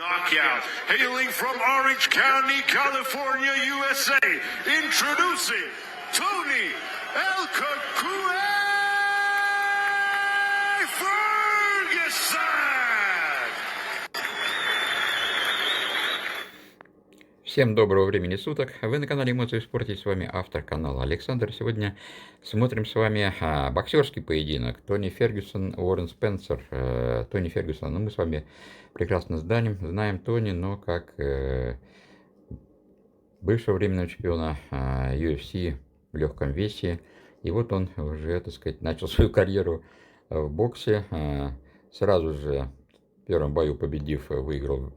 Knockout, hailing from Orange County, California, USA, introducing Тони Фергюсон! Всем доброго времени суток. Вы на канале Эмоции в спорте. С вами автор канала Александр. Сегодня смотрим с вами боксерский поединок. Тони Фергюсон, Уоррен Спенсер. Тони Фергюсон. Ну, мы с вами прекрасно знаем Тони, но как бывшего временного чемпиона UFC в легком весе. И вот он уже, так сказать, начал свою карьеру в боксе. Сразу же в первом бою победив, выиграл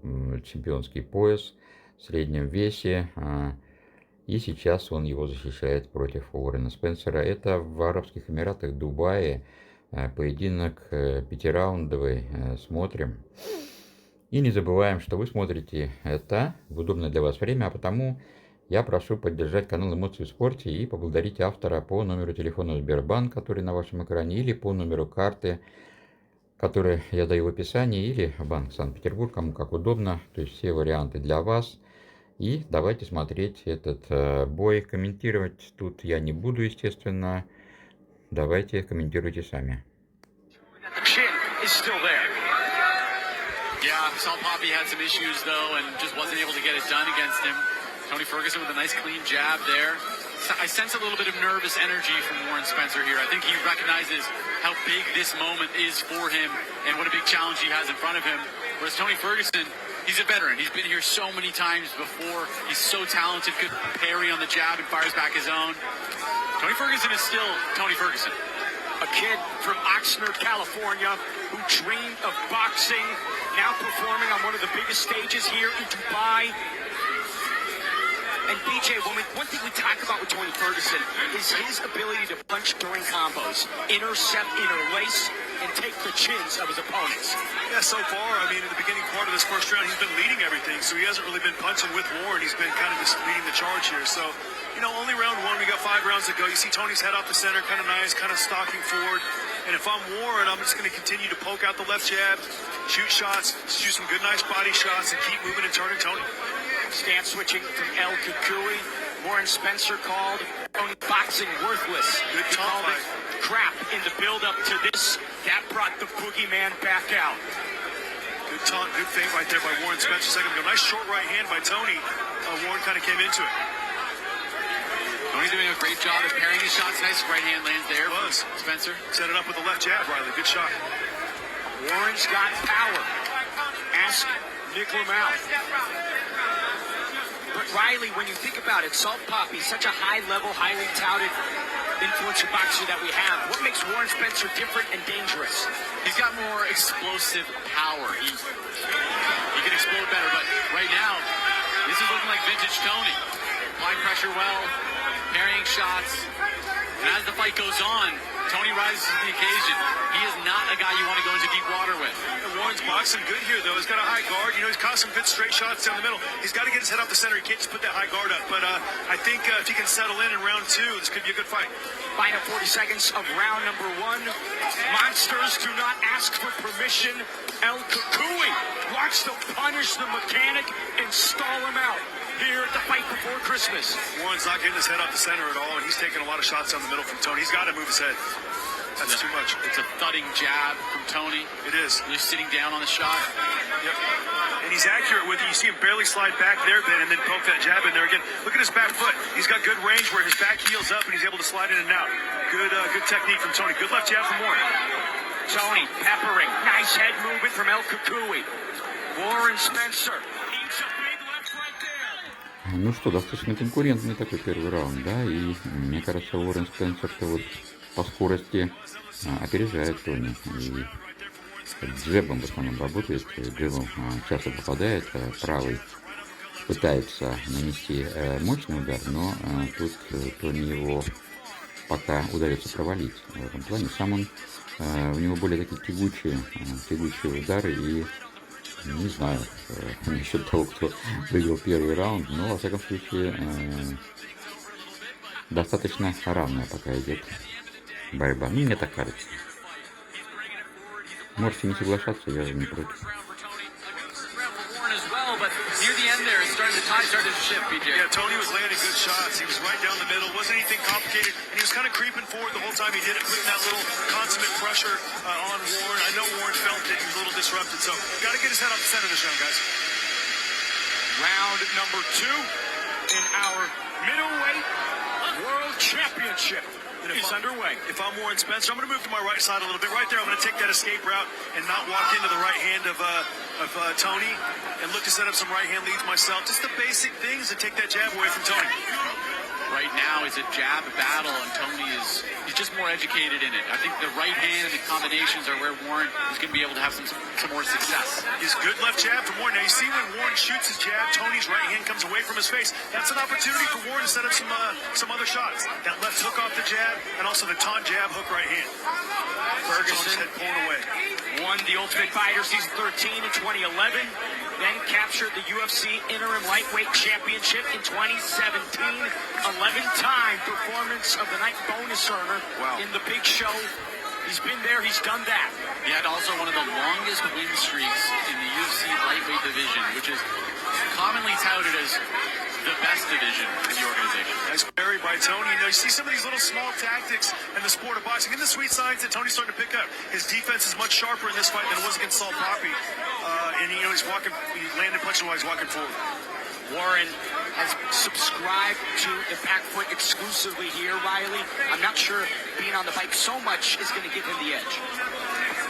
чемпионский пояс в среднем весе, и сейчас он его защищает против Уоррена Спенсера. Это в Арабских Эмиратах, Дубаи, поединок пятираундовый. Смотрим. И не забываем, что вы смотрите это в удобное для вас время, а потому я прошу поддержать канал Эмоции в спорте и поблагодарить автора по номеру телефона Сбербанк, который на вашем экране, или по номеру карты, который я даю в описании, или Банк Санкт-Петербург, кому как удобно. То есть все варианты для вас. И давайте смотреть этот бой. Комментировать тут я не буду, естественно. Давайте комментируйте сами. Toни Ferguson with a nice clean jab there. I sense a little bit of nervous energy from Uorren Spensera here. I think he recognizes how big this moment is for him and what a big challenge he has in front of him. Whereas Toni Ferguson, he's a veteran. He's been here so many times before. He's so talented, good parry on the jab and fires back his own. Toni Ferguson is still Toni Ferguson. A kid from Oxnard, California, who dreamed of boxing, now performing on one of the biggest stages here in Dubai. And BJ, one thing we talk about with Toni Ferguson is his ability to punch during combos, intercept, interlace, and take the chins of his opponents. Yeah, so far, I mean, in the beginning part of this first round, he's been leading everything, so he hasn't really been punching with Warren. He's been kind of just leading the charge here. So, you know, only round one, we got 5 rounds to go. You see Tony's head off the center, kind of nice, kind of stalking forward. And if I'm Warren, I'm just going to continue to poke out the left jab, shoot shots, shoot some good, nice body shots, and keep moving and turning Tony. Stance switching from El Kukui. Uorren Spensera called Tony boxing worthless. Good he called it crap in the build-up to this. That brought the boogeyman back out. Good taunt, good feint right there by Uorren Spensera. Second ago, nice short right hand by Tony. Warren kind of came into it. Tony's doing a great job of parrying his shots. Nice right hand lands there. Spencer set it up with the left jab, Riley. Good shot. Warren's got power. Ask Nick Lamau. But Riley, when you think about it, Salt Poppy, such a high-level, highly touted influential boxer that we have. What makes Uorren Spensera different and dangerous? He's got more explosive power. He can explode better, but right now, this is looking like vintage Tony. Applying pressure well, parrying shots, and as the fight goes on, Tony rises to the occasion. He is not a guy you want to go into deep water with. Warren's boxing good here, though. He's got a high guard. You know, he's caught some good straight shots down the middle. He's got to get his head off the center. He can't just put that high guard up. But I think if he can settle in round 2, this could be a good fight. Final 40 seconds of round number 1. Monsters do not ask for permission. El Kukui wants to punish the mechanic and stall him out here at the fight before Christmas. Warren's not getting his head off the center at all, and he's taking a lot of shots down the middle from Tony. He's got to move his head. That's too much. It's a thudding jab from Tony. It is. He's sitting down on the shot. Yep. And he's accurate with it. You see him barely slide back there, Ben, and then poke that jab in there again. Look at his back foot. He's got good range where his back heels up, and he's able to slide in and out. Good technique from Tony. Good left jab from Warren. Tony peppering. Nice head movement from El Kukui. Uorren Spensera. Eats a big left right there. Ну что, достаточно конкурентный такой первый раунд, да, и мне кажется, Уоррен Спенсер-то вот по скорости опережает Тони. И джебом в основном работает, джебом часто попадает, правый пытается нанести мощный удар, но тут Тони его пока удается провалить в этом плане. Сам он, у него более такие тягучие удары, и не знаю насчет того, кто выиграл первый раунд, но во всяком случае достаточно равная пока идет борьба. Ну, мне так кажется. Можете не соглашаться, я не против. end there, the tide started to shift, BJ. Yeah, Tony was landing good shots. He was right down the middle. Wasn't anything complicated. And he was kind of creeping forward the whole time he did it, putting that little consummate pressure on Warren. I know Warren felt it. He was a little disrupted. So got to get his head up the center of this round, guys. Round number 2 in our middleweight world championship is underway. If I'm Warren Spensser, I'm going to move to my right side a little bit. Right there, I'm going to take that escape route and not walk into the right hand of Tony and look to set up some right hand leads myself. Just the basic things to take that jab away from Tony. Right now it's a jab battle, and Tony he's just more educated in it. I think the right hand and the combinations are where Warren is going to be able to have some more success. His good left jab from Warren. Now you see when Warren shoots his jab, Tony's right hand comes away from his face. That's an opportunity for Warren to set up some other shots. That left hook off the jab, and also the taunt jab, hook right hand. Ferguson's head pulling away. Won the Ultimate Fighter Season 13 in 2011, then captured the UFC Interim Lightweight Championship in 2017. 11-time performance of the night bonus earner in the big show. He's been there, he's done that. He had also one of the longest win streaks in the UFC lightweight division, which is commonly touted as the best division in the organization. Nice parry by Tony. You know, you see some of these little small tactics in the sport of boxing, and the sweet signs that Tony's starting to pick up. His defense is much sharper in this fight than it was against Salt Poppy. And he landed punching while he's walking forward. Warren has subscribed to Impact Foot exclusively here, Riley. I'm not sure being on the bike so much is going to give him the edge.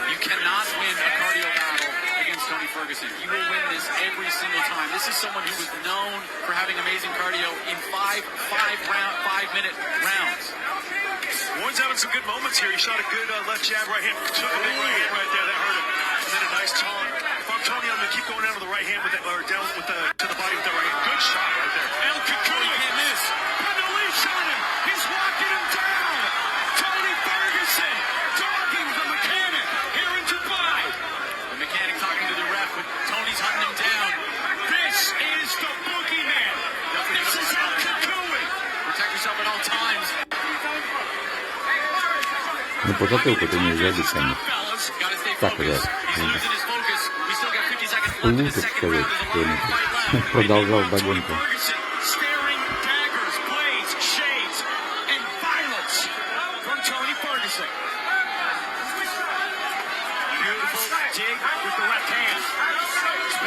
You cannot win a cardio battle against Tony Ferguson. You will win this every single time. This is someone who was known for having amazing cardio in 5-minute rounds. Warren's having some good moments here. He shot a good left jab, right hand. Took a big right hand right there. That hurt him. And then a nice taunt. If I'm Tony, I'm going to keep going down with the right hand, or down with to the body with the right hand. Good shot right there. El Kakui can't miss. Put the leash on him. He's walking him down. Tony Ferguson dogging the mechanic here in Dubai. The mechanic talking to the ref, but Tony's hunting him down. This is the boogeyman. This is El Kakui. Protect yourself at all times. Ну, по затылку-то не забить, конечно. Так, да. Лучше сказать, что он продолжал догонку.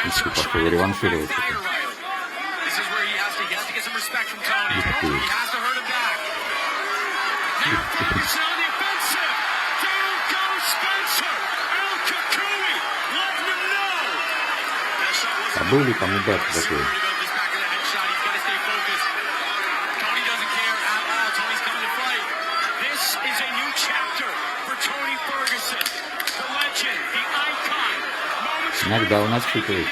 Если пошел реваншировать. А был ли там удар такой? Иногда он отсчитывает.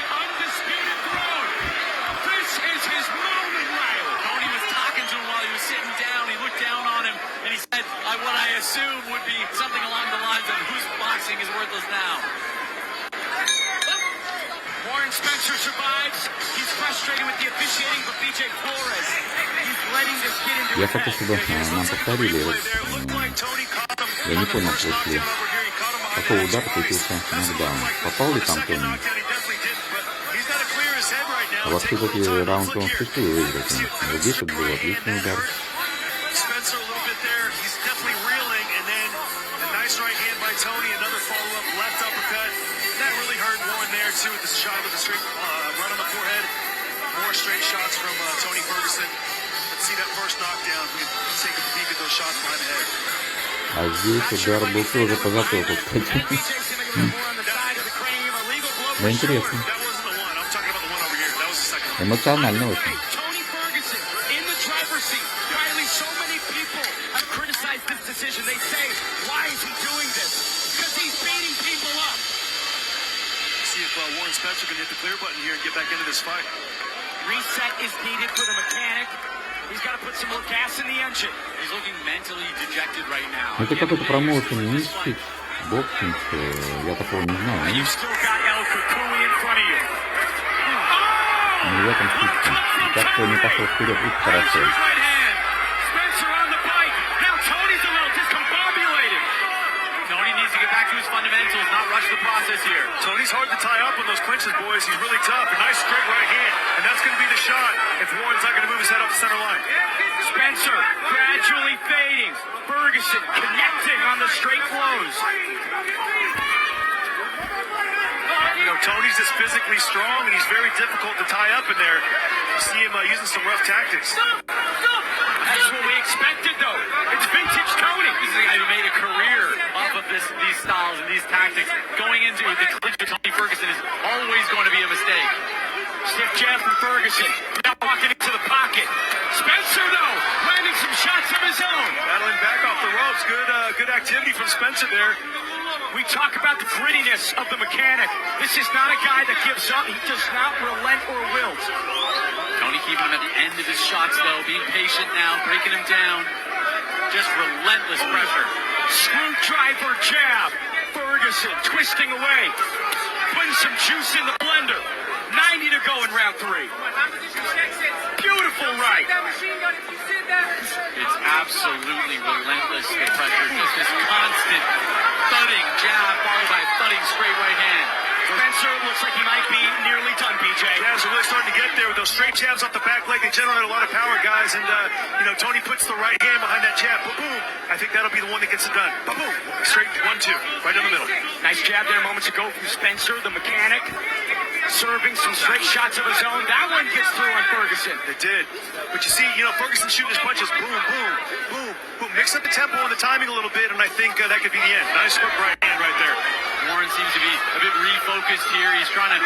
Уоррен Спенсер survives. He's frustrated with the officiating, but BJ Flores, he's letting this get into Я хочу, чтобы нам повторили. Вот, я не понял, после какого удара появился нокдаун. Попал ли там Тони? А во все-таки раунд он впустил выиграть. Вот здесь вот был отличный удар. Tony, another follow-up left uppercut. That really hurt Warren there, too, with the shot with the straight right on the forehead. More straight shots from Tony Ferguson. Let's see that first knockdown. We can take a peek at those shots behind the head. А здесь удар был тоже по затылку, кстати. Да, интересно. Эмоционально очень. Warren Spensser can hit the clear button here and get back into this fight. Reset is needed for the mechanic. He's got to put some more gas in the engine. He's looking mentally dejected right now. Это какой-то промоушен мистик, боксинг, я такого не знаю. You still got El Kakui in front of you. Не в этом смысле. И так что не пошел вперед, и хорошо. Spencer on the bike. Now Tony's a little discombobulated. Tony needs to get back to his fundamentals, not rush the process here. Tony's hard to tie up on those clinches, boys. He's really tough. A nice straight right hand. And that's going to be the shot if Warren's not going to move his head off the center line. Spencer gradually fading. Ferguson connecting on the straight blows. You know, Tony's just physically strong, and he's very difficult to tie up in there. You see him using some rough tactics. That's what we expected, though. It's vintage Tony. This is a guy who made a career off of these styles and these tactics. Going into the clinch with Toни Ferguson is always going to be a mistake. Stiff jab from Ferguson. Now walking into the pocket. Spencer, though, landing some shots of his own. Battling back off the ropes. Good activity from Spencer there. We talk about the grittiness of the mechanic. This is not a guy that gives up. He does not relent or wilt. Tony keeping him at the end of his shots, though, being patient now, breaking him down. Just relentless pressure. Screwdriver jab. Ferguson twisting away. Putting some juice in the blender. 90 to go in round 3. Beautiful right. It's absolutely relentless, the pressure. Just this constant thudding jab followed by a thudding straight right hand. Spencer looks like he might be nearly done, BJ. Jabs are really starting to get there with those straight jabs off the back leg. They generate a lot of power, guys. And, you know, Tony puts the right hand behind that jab. Boom. I think that'll be the one that gets it done. Boom. Straight 1-2. Right down the middle. Nice jab there moments ago from Spencer, the mechanic. Serving some straight shots of his own. That one gets through on Ferguson. It did. But you see, you know, Ferguson shooting his punches. Boom, boom, boom, boom. Mix up the tempo and the timing a little bit, and I think that could be the end. Nice hook right hand right there. Warren seems to be a bit refocused here. He's trying to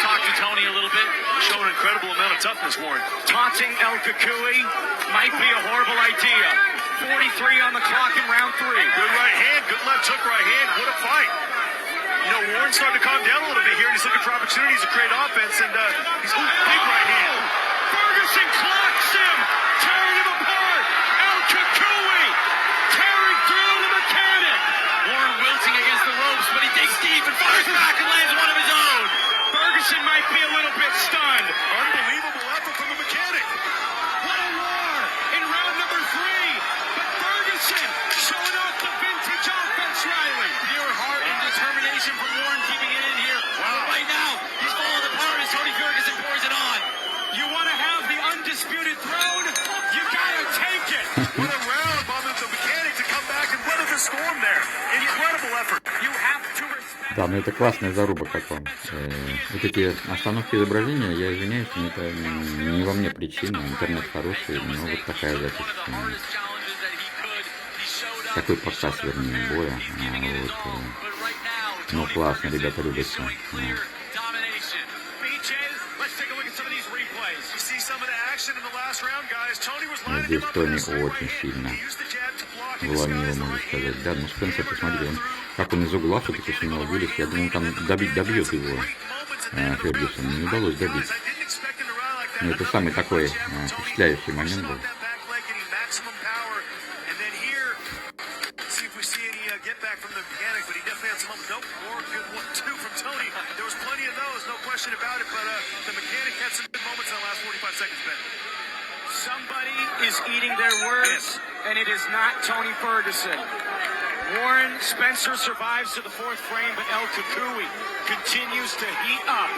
talk to Tony a little bit. Showing an incredible amount of toughness, Warren. Taunting El Kukui might be a horrible idea. 43 on the clock in round 3. Good right hand, good left hook right hand. What a fight. You know, Warren's starting to calm down a little bit here, and he's looking for opportunities to create offense, and he's big right hand. Ferguson clocks him, tearing him apart. El Kukui tearing through the mechanic. Warren wilting against the ropes, but he digs deep and fires back and lands one of his own. Ferguson might be a little bit stunned. Unbelievable effort from the mechanic. What a war in round number 3. But Ferguson showing off the vintage offense, Riley. Pure heart and determination from Warren keeping it in here. Wow. Right now, he's falling apart as Toni Ferguson pours it on. You want to have the undisputed throne? You gotta take it. What a round by the mechanic to come back and weather the storm there. Incredible effort. You have to respect. Да, ну это классная заруба, как вам. Вот эти остановки изображения, я извиняюсь, но это не во мне причина. Интернет хороший, но вот такая запись. Такой показ, вернее, боя. Вот, ну классно, ребята любят все. Здесь Тони очень сильно вломил, можно сказать. Да, ну Спенсер, посмотри, как он из угла все-таки сумел вылез. Я думал, там добьет его Фергюсон. Не удалось добить. Но это самый такой впечатляющий момент был. Somebody is eating their words, and it is not Toni Ferguson. Warren Spensor survives to the 4th frame, but El Kukui continues to heat up.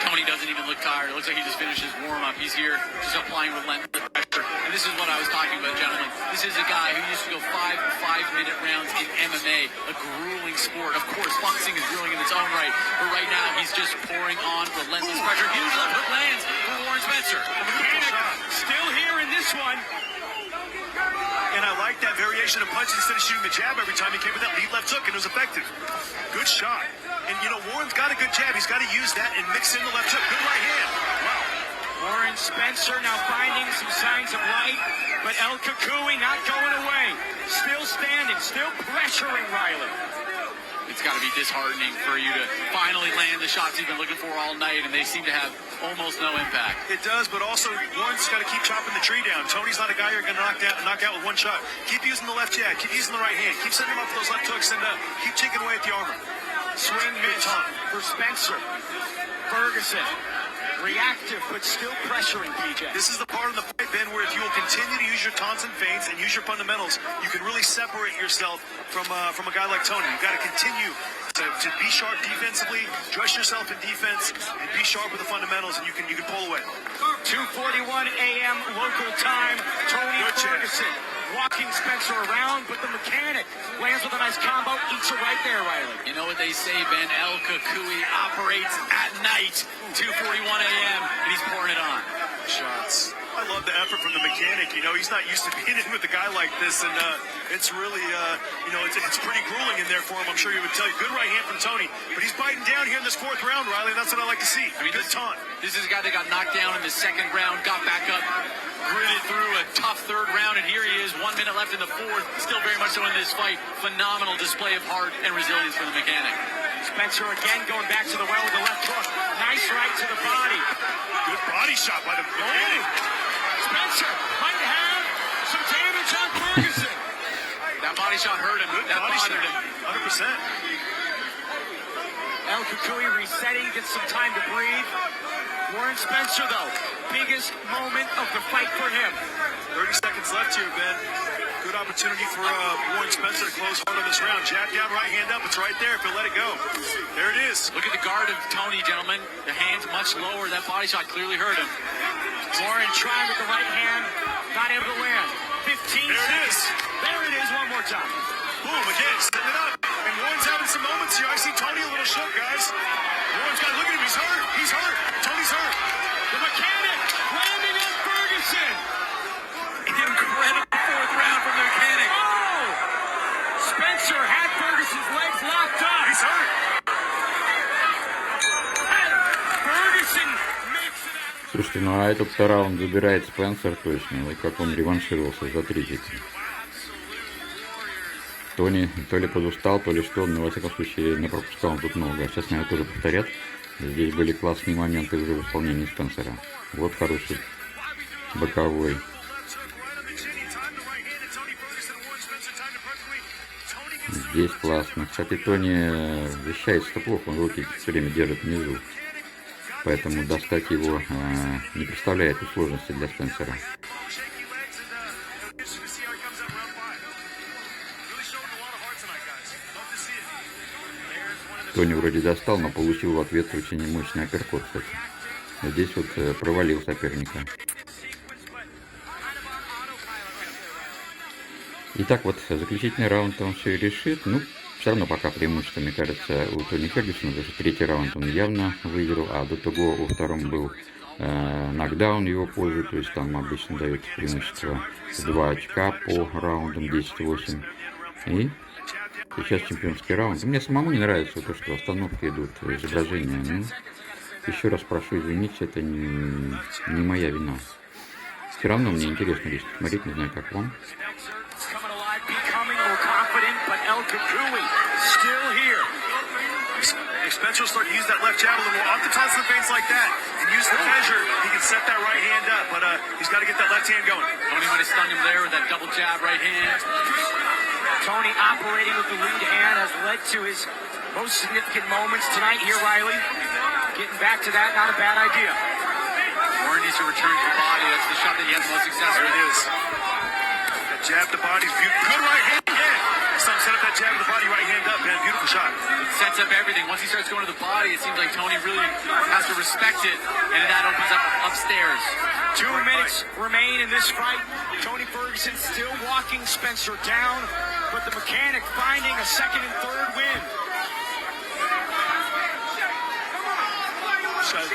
Tony doesn't even look tired. It looks like he just finished his warm-up. He's here just applying relentless pressure. And this is what I was talking about, gentlemen. This is a guy who used to go 5-minute rounds in MMA, a grueling sport. Of course, boxing is grueling in its own right. But right now, he's just pouring on relentless pressure. Huge left hook lands for Warren Spensor. Still here in this one. And I like that variation of punches instead of shooting the jab every time he came with that lead left hook, and it was effective. Good shot. And, you know, Warren's got a good jab. He's got to use that and mix in the left hook. Good right hand. Wow. Warren Spensor now finding some signs of light, but El Kukui not going away. Still standing, still pressuring Riley. It's got to be disheartening for you to finally land the shots you've been looking for all night, and they seem to have almost no impact. It does, but also Warren's got to keep chopping the tree down. Tony's not a guy you're going to knock out with one shot. Keep using the left jab. Keep using the right hand. Keep sending him up with those left hooks, and keep chipping away at the armor. Swing miss for Spencer. Ferguson Reactive, but still pressuring, PJ. This is the part of the fight, Ben, where if you will continue to use your taunts and feints and use your fundamentals, you can really separate yourself from a guy like Tony. You've got to continue to be sharp defensively, dress yourself in defense, and be sharp with the fundamentals, and you can pull away. 2:41 a.m. local time. Toни Ferguson walking Spencer around, but the mechanic lands with a nice combo, eats it right there, Riley. You know what they say, Ben? El Kukui operates at night, 2:41 a.m., and he's pouring it on. Shots. I love the effort from the mechanic. You know, he's not used to being in with a guy like this, and it's really, it's pretty grueling in there for him. I'm sure he would tell you. Good right hand from Tony, but he's biting down here in this fourth round, Riley. That's what I like to see. I mean, good taunt. This is a guy that got knocked down in the second round, got back up, gritted through a tough third round, and here he is, 1 minute left in the fourth, still very much so in this fight. Phenomenal display of heart and resilience from the mechanic. Spencer again going back to the well with the left hook. Nice right to the body. Good body shot by the mechanic. Spencer might have some damage on Ferguson. That body shot hurt him. Good That body bothered shot. him. 100%. El Kukui resetting, gets some time to breathe. Uorren Spensser, though, biggest moment of the fight for him. 30 seconds left here, Ben. Good opportunity for Uorren Spensser to close hard on this round. Jab down, right hand up. It's right there if he'll let it go. There it is. Look at the guard of Tony, gentlemen. The hands much lower. That body shot clearly hurt him. Uorren trying with the right hand, not able to land. 15 There it seconds. is. There it is one more time. Boom, again, setting it up. And Warren's having some moments here. I see Tony a little shook, guys. Warren's got, look at him, he's hurt. He's hurt. Tony's hurt. The mechanic landing on Ferguson. Incredible fourth round from the mechanic. Oh! Spencer had Ferguson's legs locked up. He's hurt. Ferguson makes it out. Слушайте, ну а этот раунд забирает Спенсер точно, и как он реваншировался за третий. Тони то ли подустал, то ли что, но во всяком случае не пропускал он тут много. А сейчас, наверное, тоже повторят. Здесь были классные моменты уже в исполнении Спенсера. Вот хороший боковой. Здесь классно. Кстати, Тони защищается плохо, он руки все время держит внизу. Поэтому достать его не представляет сложности для Спенсера. Тони вроде достал, но получил в ответ очень мощный апперкот, кстати. Здесь вот провалил соперника. Итак, вот заключительный раунд он все и решит. Ну, все равно пока преимущество, мне кажется, у Тони Фергюсона, потому что третий раунд он явно выиграл, а до того во втором был нокдаун в его пользу, то есть там обычно дают преимущество 2 очка по раундам 10-8. И сейчас чемпионский раунд. Мне самому не нравится то, что остановки идут, изображения. Ну, еще раз прошу извинить, это не моя вина. Все равно мне интересно здесь посмотреть, не знаю, как вам. Spencer will start to use that left jab a little more. Off the toss of the feints like that and use the measure, he can set that right hand up, but he's got to get that left hand going. Tony might have stunned him there with that double jab right hand. Tony operating with the lead hand has led to his most significant moments tonight here, Riley. Getting back to that, not a bad idea. Warren needs to return to the body. That's the shot that he has the most success with. There it is. That jab to the body. Good right hand again. Set up that jab to the body, right hand up, man. Beautiful shot. It sets up everything. Once he starts going to the body, it seems like Tony really has to respect it, and that opens up upstairs. 2 minutes remain in this fight. Toni Ferguson still walking Spencer down, but the mechanic finding a second and third win.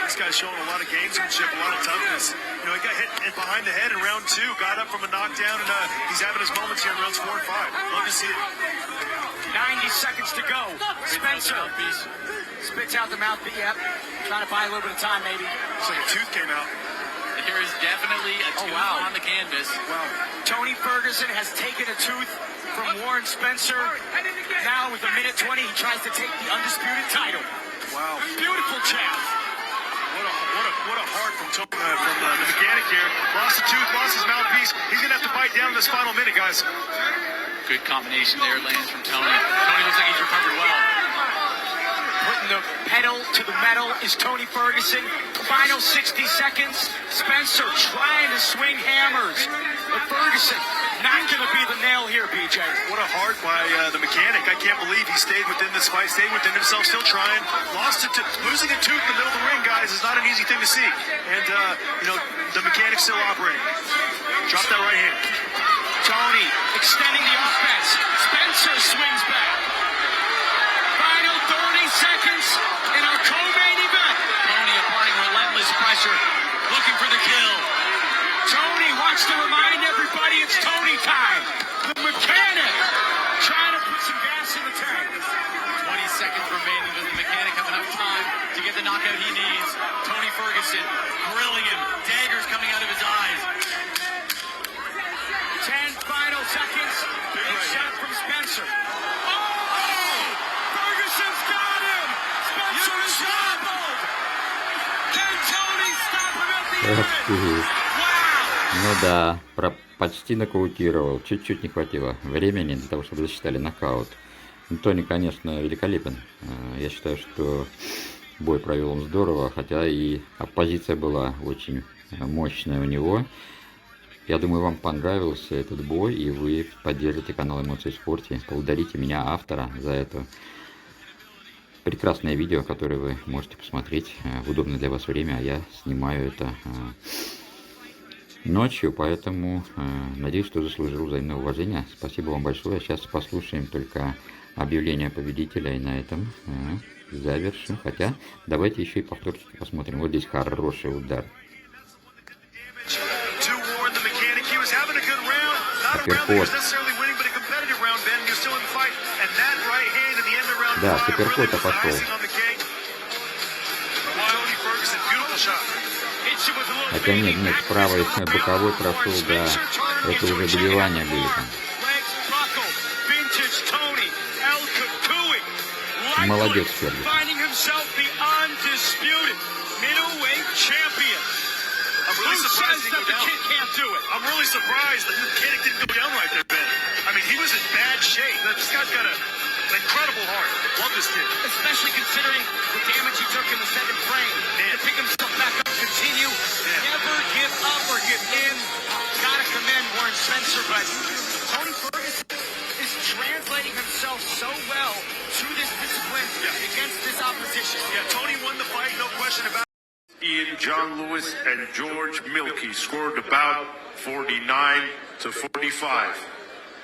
This guy's showing a lot of gamesmanship, a lot of toughness. You know, he got hit behind the head in round 2, got up from a knockdown, and he's having his moments here in rounds 4 and 5. Love to see it. 90 seconds to go. Spencer spits out the mouthpiece. Yep. Trying to buy a little bit of time, maybe. It's like a tooth came out. There is definitely a tooth on the canvas. Wow. Toni Ferguson has taken a tooth from Uorren Spensser. Now with a minute 20, he tries to take the undisputed title. Wow. Beautiful jab. What a heart from the mechanic here. Lost a tooth, lost his mouthpiece. He's going to have to bite down in this final minute, guys. Good combination there, lands from Tony. Tony looks like he's recovered well. Put putting the pedal to the metal is Tony Ferguson. Final 60 seconds. Spencer trying to swing hammers. But Ferguson not going to be the nail here, BJ. What a heart by the mechanic. I can't believe he stayed within this fight, stayed within himself, still trying. Losing a tooth in the middle of the ring, guys, is not an easy thing to see. And, the mechanic's still operating. Drop that right hand. Tony extending the offense. Spencer swings back. Final 30 seconds in our co-main event. Tony applying relentless pressure, looking for the kill. Tony wants to remind everybody it's Tony time. The mechanic trying to put some gas in the tank. 20 seconds remaining. Does the mechanic have enough time to get the knockout he needs? Tony Ferguson grilling him. Daggers coming out of his eyes. 10 final seconds. Big shot from Spencer. Oh! Ferguson's got him! Spencer is doubled! Can Tony stop him at the end? Ну да, почти нокаутировал, чуть-чуть не хватило времени для того, чтобы засчитали нокаут. Тони, конечно, великолепен. Я считаю, что бой провел он здорово, хотя и оппозиция была очень мощная у него. Я думаю, вам понравился этот бой, и вы поддержите канал «Эмоции в спорте». Поблагодарите меня, автора, за это прекрасное видео, которое вы можете посмотреть в удобное для вас время. А я снимаю это ночью, поэтому надеюсь, что заслужил взаимное уважение. Спасибо вам большое. Сейчас послушаем только объявление победителя, и на этом завершим. Хотя, давайте еще и повторчики посмотрим. Вот здесь хороший удар. Суперкот. Да, суперкота пошел. Хотя нет, правый боковой прошел, да. Это уже добивания были там. Молодец, Фергюсон. I'm really surprised that the mechanic didn't go down right there, Ben. I mean, he was in bad shape. This guy's got an incredible heart. Love this kid. Especially considering the damage he took in the second frame. To pick himself back up, continue, never give up or give in. Gotta commend Uorren Spenser, but Tony Ferguson is translating himself so well to this discipline against this opposition. Yeah, Tony won the fight, no question about it. Ian John Lewis and George Milkey scored about 49 to 45.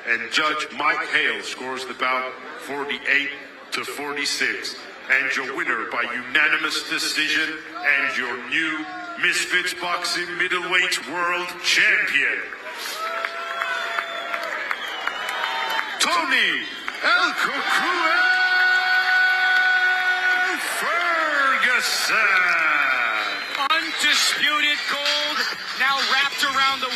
And Judge Mike Hale scores the bout 48 to 46. And your winner by unanimous decision and your new Misfits Boxing Middleweight World Champion, Tony Ferguson. Undisputed gold now wrapped around the